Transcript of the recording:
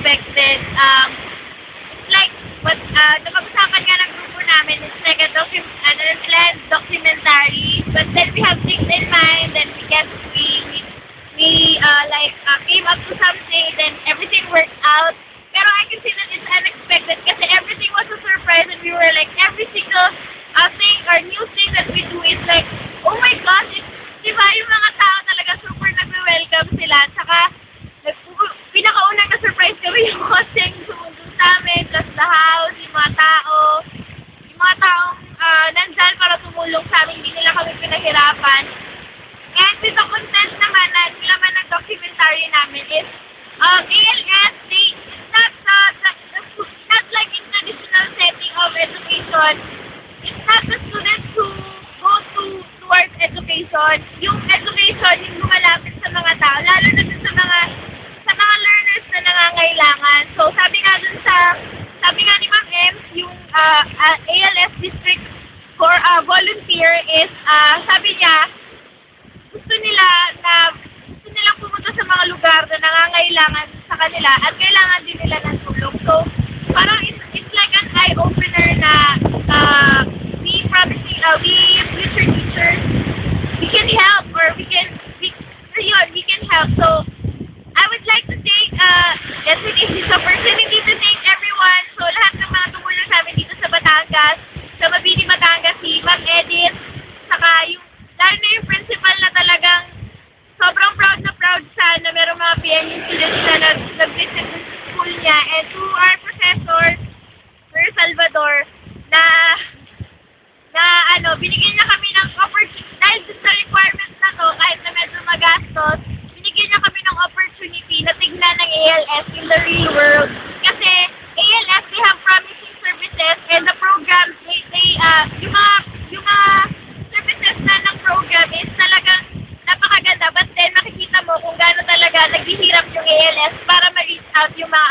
unexpected. Like, what, napag-usapan nga ng grupo namin, it's like a planned documentary, but then we have things in mind, then we came up to something, then everything worked out. Pero I can see that it's unexpected kasi everything was a surprise and we were like, every single thing or new thing that we do is like, oh my gosh, diba yung mga tao talaga super nag-welcome sila. Tsaka, pinakaunang na-surprise kami yung kasing sumundong sa amin, plus the house, yung mga taong nandyan para tumulong sa amin, hindi nila kami pinahirapan. And with the content naman, laman ng documentary namin is, ALS, not like in traditional setting of education. It's not the students who go towards education. Yung education, yung lumalapit sa mga tao, lalo na dun sa mga learners na nangangailangan. So, sabi nga ni Ma'am M, yung ALS District for volunteer is, sabi niya, gusto nilang pumunta sa mga lugar na nangangailangan sa kanila at kailangan din nila ng tulong. So, parang it's like an eye-opener na we future teachers, we can help or we can help. So, I would like to take this opportunity to thank everyone. So, lahat ng mga tumulong sa amin dito sa Batangas, sa Mabini, Batangas, si Ma'am Edith, saka lalo na yung principal na talagang sobrang proud siya na merong mga PNU students na nag-visit sa school niya. And to our professor, Sir Salvador, na binigyan niya kami ng opportunity, dahil sa requirements na to, kahit na medyo magastos, binigyan niya kami ng opportunity na tignan ng ALS in the real world. Kasi ALS, they have promising services and the programs, yung mga services na ng program is talagang napakaganda, but then makikita mo kung gaano talaga naghihirap yung ALS para ma-reach out yung mga